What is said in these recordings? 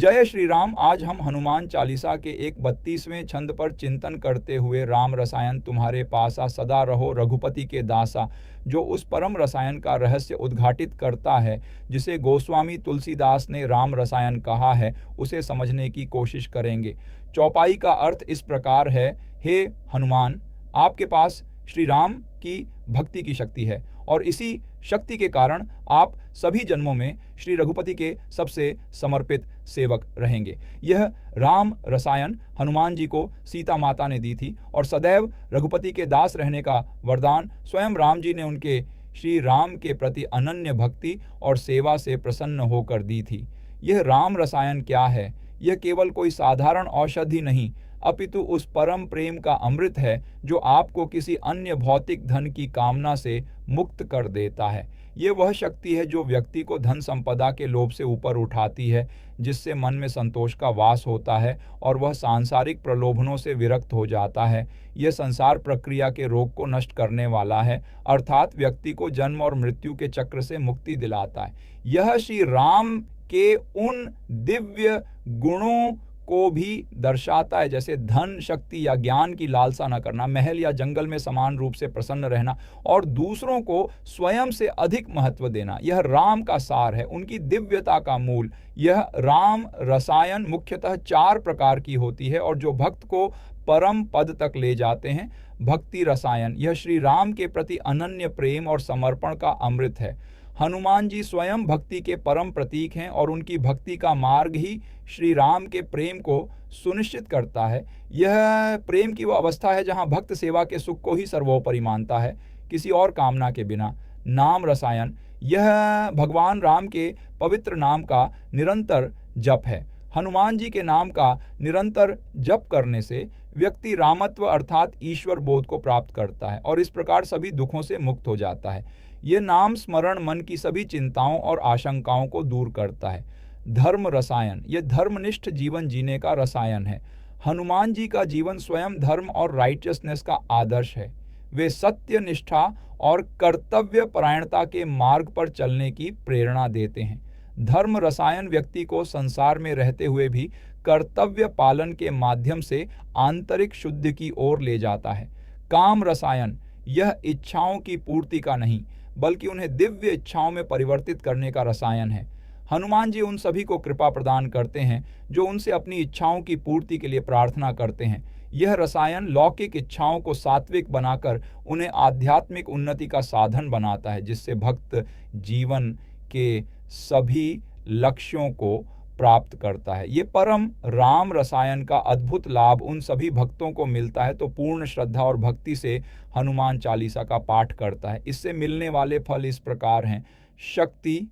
जय श्री राम। आज हम हनुमान चालीसा के 31वें छंद पर चिंतन करते हुए राम रसायन तुम्हारे पासा सदा रहो रघुपति के दासा, जो उस परम रसायन का रहस्य उद्घाटित करता है जिसे गोस्वामी तुलसीदास ने राम रसायन कहा है, उसे समझने की कोशिश करेंगे। चौपाई का अर्थ इस प्रकार है, हे हनुमान, आपके पास श्री राम की भक्ति की शक्ति है और इसी शक्ति के कारण आप सभी जन्मों में श्री रघुपति के सबसे समर्पित सेवक रहेंगे। यह राम रसायन हनुमान जी को सीता माता ने दी थी और सदैव रघुपति के दास रहने का वरदान स्वयं राम जी ने उनके श्री राम के प्रति अनन्य भक्ति और सेवा से प्रसन्न होकर दी थी। यह राम रसायन क्या है? यह केवल कोई साधारण औषधि नहीं, अपितु उस परम प्रेम का अमृत है जो आपको किसी अन्य भौतिक धन की कामना से मुक्त कर देता है। ये वह शक्ति है जो व्यक्ति को धन संपदा के लोभ से ऊपर उठाती है, जिससे मन में संतोष का वास होता है और वह सांसारिक प्रलोभनों से विरक्त हो जाता है। यह संसार प्रक्रिया के रोग को नष्ट करने वाला है, अर्थात व्यक्ति को जन्म और मृत्यु के चक्र से मुक्ति दिलाता है। यह श्री राम के उन दिव्य गुणों को भी दर्शाता है, जैसे धन, शक्ति या ज्ञान की लालसा न करना, महल या जंगल में समान रूप से प्रसन्न रहना और दूसरों को स्वयं से अधिक महत्व देना। यह राम का सार है, उनकी दिव्यता का मूल। यह राम रसायन मुख्यतः 4 प्रकार की होती है और जो भक्त को परम पद तक ले जाते हैं। भक्ति रसायन, यह श्री राम के प्रति अनन्य प्रेम और समर्पण का अमृत है। हनुमान जी स्वयं भक्ति के परम प्रतीक हैं और उनकी भक्ति का मार्ग ही श्री राम के प्रेम को सुनिश्चित करता है। यह प्रेम की वो अवस्था है जहाँ भक्त सेवा के सुख को ही सर्वोपरि मानता है, किसी और कामना के बिना। नाम रसायन, यह भगवान राम के पवित्र नाम का निरंतर जप है। हनुमान जी के नाम का निरंतर जप करने से व्यक्ति रामत्व अर्थात ईश्वर बोध को प्राप्त करता है और इस प्रकार सभी दुखों से मुक्त हो जाता है। ये नाम स्मरण मन की सभी चिंताओं और आशंकाओं को दूर करता है। धर्म रसायन, ये धर्मनिष्ठ जीवन जीने का रसायन है। हनुमान जी का जीवन स्वयं धर्म और राइटियसनेस का आदर्श है। वे सत्य, निष्ठा और कर्तव्य परायणता के मार्ग पर चलने की प्रेरणा देते हैं। धर्म रसायन व्यक्ति को संसार में रहते हुए भी कर्तव्य पालन के माध्यम से आंतरिक शुद्धि की ओर ले जाता है। काम रसायन, यह इच्छाओं की पूर्ति का नहीं बल्कि उन्हें दिव्य इच्छाओं में परिवर्तित करने का रसायन है। हनुमान जी उन सभी को कृपा प्रदान करते हैं जो उनसे अपनी इच्छाओं की पूर्ति के लिए प्रार्थना करते हैं। यह रसायन लौकिक इच्छाओं को सात्विक बनाकर उन्हें आध्यात्मिक उन्नति का साधन बनाता है, जिससे भक्त जीवन के सभी लक्ष्यों को प्राप्त करता है। ये परम राम रसायन का अद्भुत लाभ उन सभी भक्तों को मिलता है तो पूर्ण श्रद्धा और भक्ति से हनुमान चालीसा का पाठ करता है। इससे मिलने वाले फल इस प्रकार हैं। शक्ति,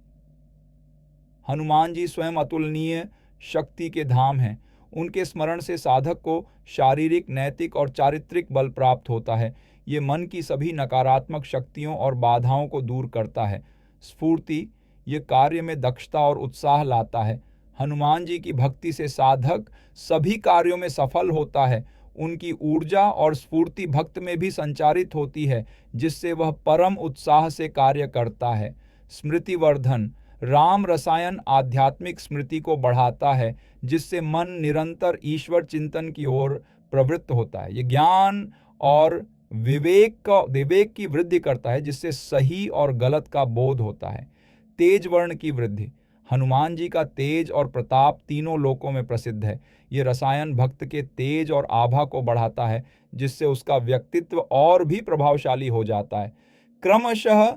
हनुमान जी स्वयं अतुलनीय शक्ति के धाम हैं। उनके स्मरण से साधक को शारीरिक, नैतिक और चारित्रिक बल प्राप्त होता है। ये मन की सभी नकारात्मक शक्तियों और बाधाओं को दूर करता है। स्फूर्ति, ये कार्य में दक्षता और उत्साह लाता है। हनुमान जी की भक्ति से साधक सभी कार्यों में सफल होता है। उनकी ऊर्जा और स्फूर्ति भक्त में भी संचारित होती है, जिससे वह परम उत्साह से कार्य करता है। स्मृतिवर्धन, राम रसायन आध्यात्मिक स्मृति को बढ़ाता है, जिससे मन निरंतर ईश्वर चिंतन की ओर प्रवृत्त होता है। ये ज्ञान और विवेक की वृद्धि करता है, जिससे सही और गलत का बोध होता है। तेज वर्ण की वृद्धि, हनुमान जी का तेज और प्रताप तीनों लोकों में प्रसिद्ध है। ये रसायन भक्त के तेज और आभा को बढ़ाता है, जिससे उसका व्यक्तित्व और भी प्रभावशाली हो जाता है। क्रमशः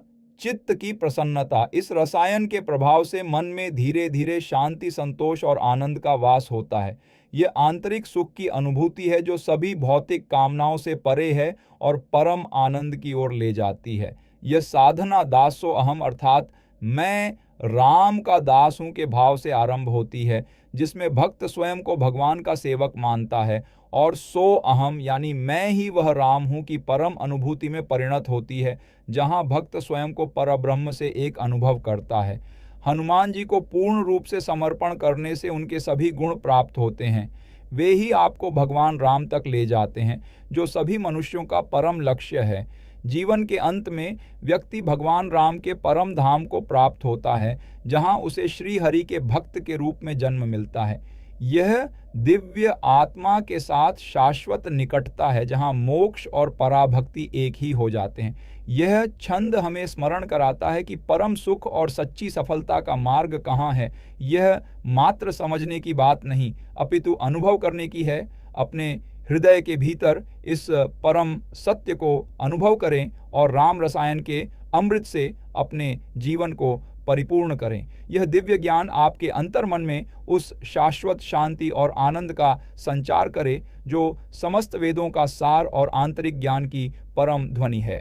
चित्त की प्रसन्नता, इस रसायन के प्रभाव से मन में धीरे धीरे शांति, संतोष और आनंद का वास होता है। यह आंतरिक सुख की अनुभूति है जो सभी भौतिक कामनाओं से परे है और परम आनंद की ओर ले जाती है। यह साधना दासो अहम अर्थात मैं राम का दास हूँ के भाव से आरंभ होती है, जिसमें भक्त स्वयं को भगवान का सेवक मानता है और सो अहम यानी मैं ही वह राम हूँ की परम अनुभूति में परिणत होती है, जहाँ भक्त स्वयं को परब्रह्म से एक अनुभव करता है। हनुमान जी को पूर्ण रूप से समर्पण करने से उनके सभी गुण प्राप्त होते हैं। वे ही आपको भगवान राम तक ले जाते हैं, जो सभी मनुष्यों का परम लक्ष्य है। जीवन के अंत में व्यक्ति भगवान राम के परम धाम को प्राप्त होता है, जहाँ उसे श्री हरि के भक्त के रूप में जन्म मिलता है। यह दिव्य आत्मा के साथ शाश्वत निकटता है, जहाँ मोक्ष और पराभक्ति एक ही हो जाते हैं। यह छंद हमें स्मरण कराता है कि परम सुख और सच्ची सफलता का मार्ग कहाँ है। यह मात्र समझने की बात नहीं, अपितु अनुभव करने की है। अपने हृदय के भीतर इस परम सत्य को अनुभव करें और राम रसायन के अमृत से अपने जीवन को परिपूर्ण करें। यह दिव्य ज्ञान आपके अंतर्मन में उस शाश्वत शांति और आनंद का संचार करे जो समस्त वेदों का सार और आंतरिक ज्ञान की परम ध्वनि है।